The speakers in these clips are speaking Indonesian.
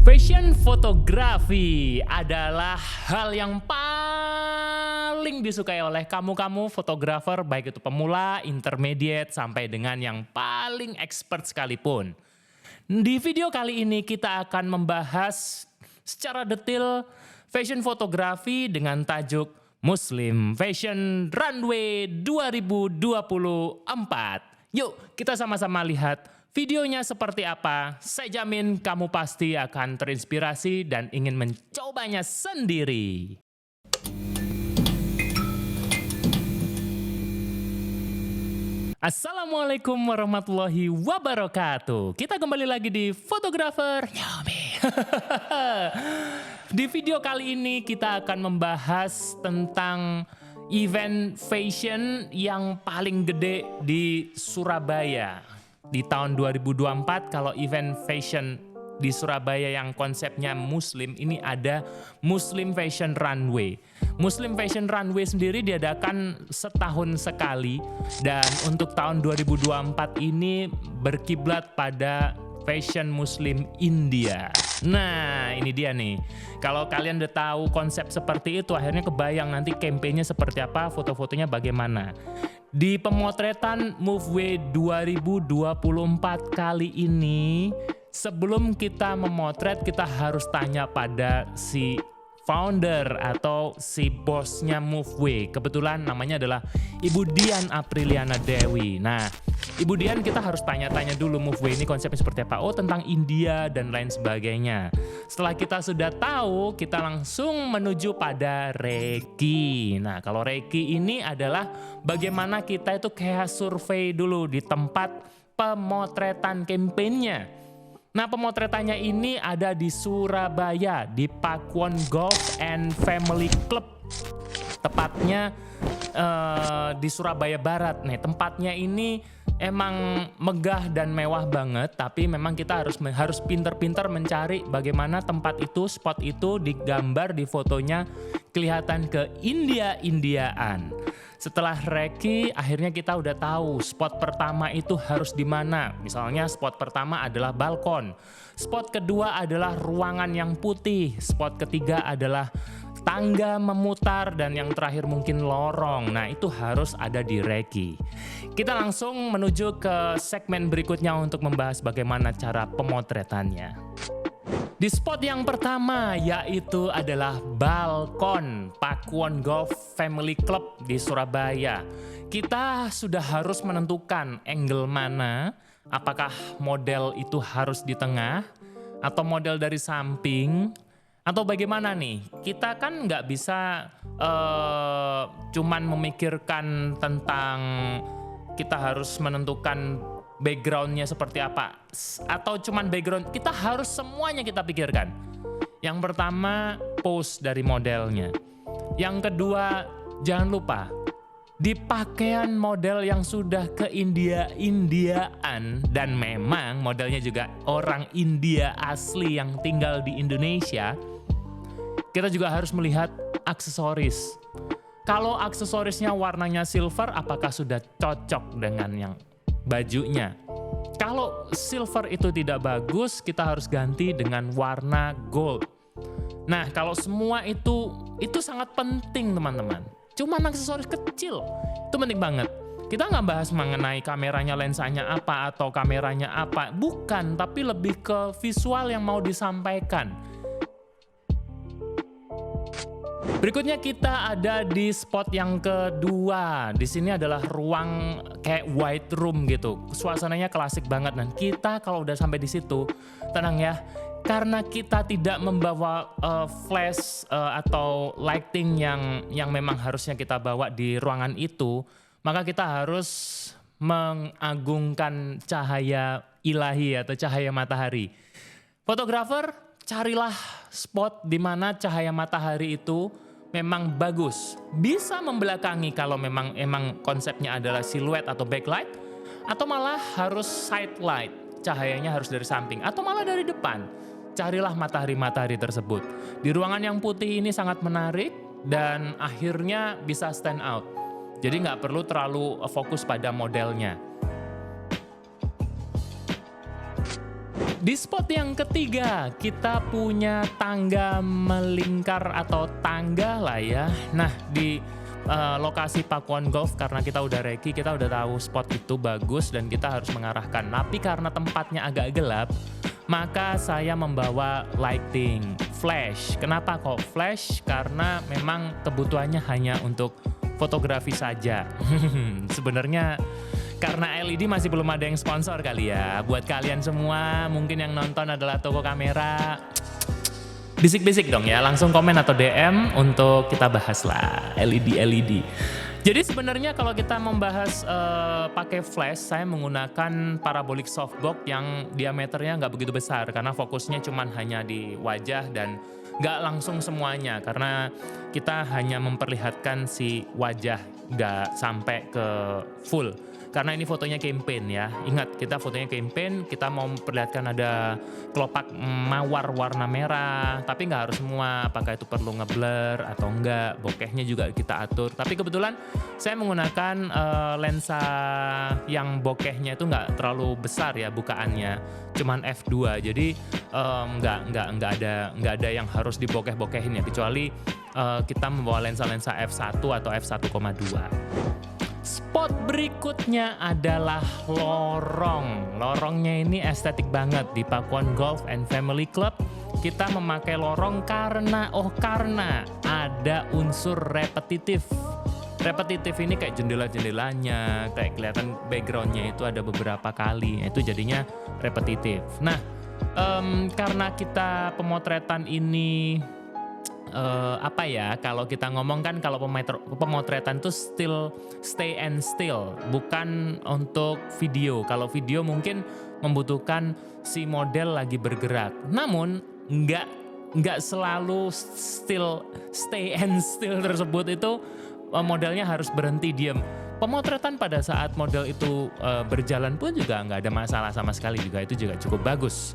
Fashion fotografi adalah hal yang paling disukai oleh kamu-kamu fotografer, baik itu pemula, intermediate, sampai dengan yang paling expert sekalipun. Di video kali ini kita akan membahas secara detail fashion fotografi dengan tajuk Muslim Fashion Runway 2024. Yuk kita sama-sama lihat videonya seperti apa. Saya jamin kamu pasti akan terinspirasi dan ingin mencobanya sendiri. Assalamualaikum warahmatullahi wabarakatuh. Kita kembali lagi di Fotografer Nyomi. Di video kali ini kita akan membahas tentang event fashion yang paling gede di Surabaya. Di tahun 2024 kalau event fashion di Surabaya yang konsepnya Muslim, ini ada Muslim Fashion Runway. Muslim Fashion Runway sendiri diadakan setahun sekali dan untuk tahun 2024 ini berkiblat pada fashion Muslim India. Nah ini dia nih, kalau kalian udah tahu konsep seperti itu akhirnya kebayang nanti kampanye seperti apa, foto-fotonya bagaimana. Di pemotretan Moveway 2024 kali ini, sebelum kita memotret kita harus tanya pada si founder atau si bosnya Moveway. Kebetulan namanya adalah Ibu Dian Apriliana Dewi. Nah, Ibu Dian kita harus tanya-tanya dulu Moveway ini konsepnya seperti apa. Oh, tentang India dan lain sebagainya. Setelah kita sudah tahu, kita langsung menuju pada Reiki. Nah, kalau Reiki ini adalah bagaimana kita itu kayak survei dulu di tempat pemotretan kampanyenya. Nah, pemotretannya ini ada di Surabaya, di Pakuwon Golf and Family Club. Tepatnya di Surabaya Barat. Nih, tempatnya ini emang megah dan mewah banget, tapi memang kita harus pinter-pinter mencari bagaimana tempat itu, spot itu digambar di fotonya kelihatan ke India-Indiaan. Setelah Reiki, akhirnya kita udah tahu spot pertama itu harus di mana. Misalnya spot pertama adalah balkon, spot kedua adalah ruangan yang putih, spot ketiga adalah tangga memutar, dan yang terakhir mungkin lorong. Nah itu harus ada di Reiki. Kita langsung menuju ke segmen berikutnya untuk membahas bagaimana cara pemotretannya. Di spot yang pertama yaitu adalah balkon Pakuwon Golf Family Club di Surabaya. Kita sudah harus menentukan angle mana, apakah model itu harus di tengah atau model dari samping atau bagaimana nih. Kita kan nggak bisa cuman memikirkan tentang kita harus menentukan backgroundnya seperti apa atau cuman background, kita harus semuanya kita pikirkan. Yang pertama pose dari modelnya, yang kedua jangan lupa di pakaian model yang sudah ke India-Indiaan dan memang modelnya juga orang India asli yang tinggal di Indonesia. Kita juga harus melihat aksesoris. Kalau aksesorisnya warnanya silver, apakah sudah cocok dengan yang bajunya? Kalau silver itu tidak bagus, kita harus ganti dengan warna gold. Nah, kalau semua itu sangat penting teman-teman. Cuman aksesoris kecil, itu penting banget. Kita nggak bahas mengenai kameranya, lensanya apa, atau kameranya apa. Bukan, tapi lebih ke visual yang mau disampaikan. Berikutnya kita ada di spot yang kedua. Di sini adalah ruang kayak white room gitu. Suasananya klasik banget, dan kita kalau udah sampai di situ tenang ya. Karena kita tidak membawa flash atau lighting yang memang harusnya kita bawa di ruangan itu, maka kita harus mengagungkan cahaya ilahi atau cahaya matahari. Fotografer, carilah spot di mana cahaya matahari itu memang bagus. Bisa membelakangi kalau memang konsepnya adalah siluet atau backlight, atau malah harus side light, cahayanya harus dari samping, atau malah dari depan. Carilah matahari-matahari tersebut. Di ruangan yang putih ini sangat menarik dan akhirnya bisa stand out. Jadi nggak perlu terlalu fokus pada modelnya. Di spot yang ketiga, kita punya tangga melingkar atau tangga lah ya. Nah, di lokasi Pakuan Golf, karena kita udah reki, kita udah tahu spot itu bagus dan kita harus mengarahkan. Tapi karena tempatnya agak gelap, maka saya membawa lighting, flash. Kenapa kok flash? Karena memang kebutuhannya hanya untuk fotografi saja. Sebenarnya karena LED masih belum ada yang sponsor kali ya. Buat kalian semua mungkin yang nonton adalah toko kamera, bisik-bisik dong ya, langsung komen atau DM untuk kita bahas lah LED. Jadi sebenarnya kalau kita membahas pakai flash, saya menggunakan parabolic softbox yang diameternya nggak begitu besar karena fokusnya cuman hanya di wajah dan nggak langsung semuanya, karena kita hanya memperlihatkan si wajah, nggak sampai ke full. Karena ini fotonya campaign ya. Ingat, kita fotonya campaign, kita mau memperlihatkan ada kelopak mawar warna merah, tapi nggak harus semua. Apakah itu perlu ngeblur atau enggak, bokehnya juga kita atur. Tapi kebetulan saya menggunakan lensa yang bokehnya itu nggak terlalu besar ya bukaannya, cuman f2. Jadi nggak ada yang harus dibokeh-bokehin ya, kecuali kita membawa lensa-lensa f1 atau f1,2. Spot berikutnya adalah lorong. Lorongnya ini estetik banget di Pakuan Golf and Family Club. Kita memakai lorong karena ada unsur repetitif. Repetitif ini kayak jendela-jendelanya, kayak kelihatan backgroundnya itu ada beberapa kali. Itu jadinya repetitif. Nah, karena kita pemotretan ini kalau kita ngomong kan, kalau pemotretan itu stay and still, bukan untuk video. Kalau video mungkin membutuhkan si model lagi bergerak, namun nggak selalu stay and still tersebut itu modelnya harus berhenti diem. Pemotretan pada saat model itu berjalan pun juga nggak ada masalah sama sekali, juga itu juga cukup bagus.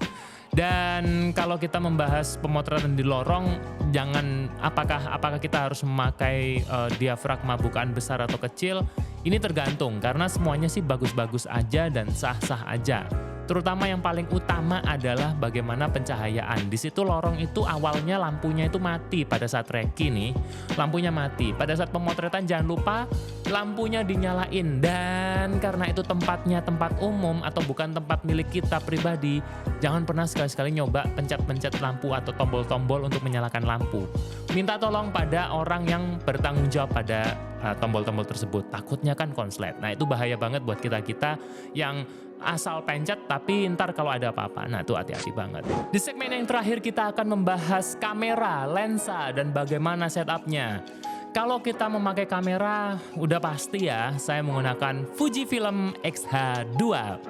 Dan kalau kita membahas pemotretan di lorong, jangan apakah kita harus memakai diafragma bukaan besar atau kecil, ini tergantung, karena semuanya sih bagus-bagus aja dan sah-sah aja. Terutama yang paling utama adalah bagaimana pencahayaan. Di situ lorong itu awalnya lampunya itu mati pada saat reki nih, lampunya mati. Pada saat pemotretan jangan lupa lampunya dinyalain, dan karena itu tempatnya tempat umum atau bukan tempat milik kita pribadi, jangan pernah sekali-sekali nyoba pencet-pencet lampu atau tombol-tombol untuk menyalakan lampu. Minta tolong pada orang yang bertanggung jawab pada tombol-tombol tersebut, takutnya kan konslet. Nah, itu bahaya banget buat kita-kita yang asal pencet tapi ntar kalau ada apa-apa, nah itu hati-hati banget. Di segmen yang terakhir kita akan membahas kamera, lensa, dan bagaimana setupnya. Kalau kita memakai kamera, udah pasti ya, saya menggunakan Fujifilm X-H2.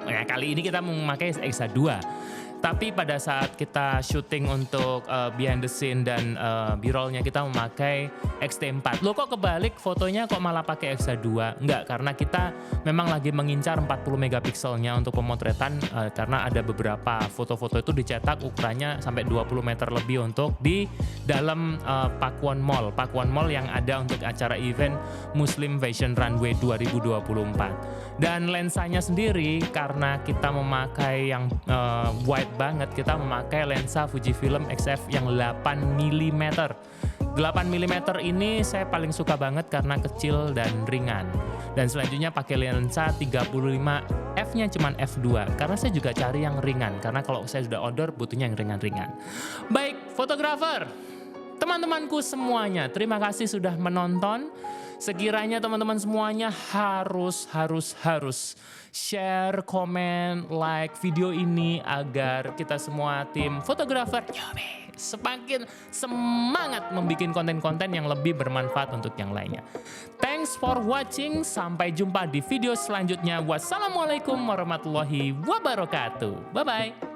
Nah, kali ini kita memakai X-H2. Tapi pada saat kita syuting untuk behind the scene dan B-rollnya kita memakai X-T4. Loh kok kebalik, fotonya kok malah pakai X-H2? Enggak, karena kita memang lagi mengincar 40 megapikselnya untuk pemotretan, karena ada beberapa foto-foto itu dicetak ukurannya sampai 20 meter lebih untuk di dalam Pakuan Mall yang ada untuk acara event Muslim Fashion Runway 2024. Dan lensanya sendiri, karena kita memakai yang wide banget, kita memakai lensa Fujifilm XF yang 8 mm. 8 mm ini saya paling suka banget karena kecil dan ringan. Dan selanjutnya pakai lensa 35 f-nya cuman f2, karena saya juga cari yang ringan, karena kalau saya sudah outdoor butuhnya yang ringan-ringan. Baik, fotografer, teman-temanku semuanya, terima kasih sudah menonton. Sekiranya teman-teman semuanya harus share, komen, like video ini agar kita semua tim fotografer semakin semangat membuat konten-konten yang lebih bermanfaat untuk yang lainnya. Thanks for watching, sampai jumpa di video selanjutnya. Wassalamualaikum warahmatullahi wabarakatuh. Bye-bye.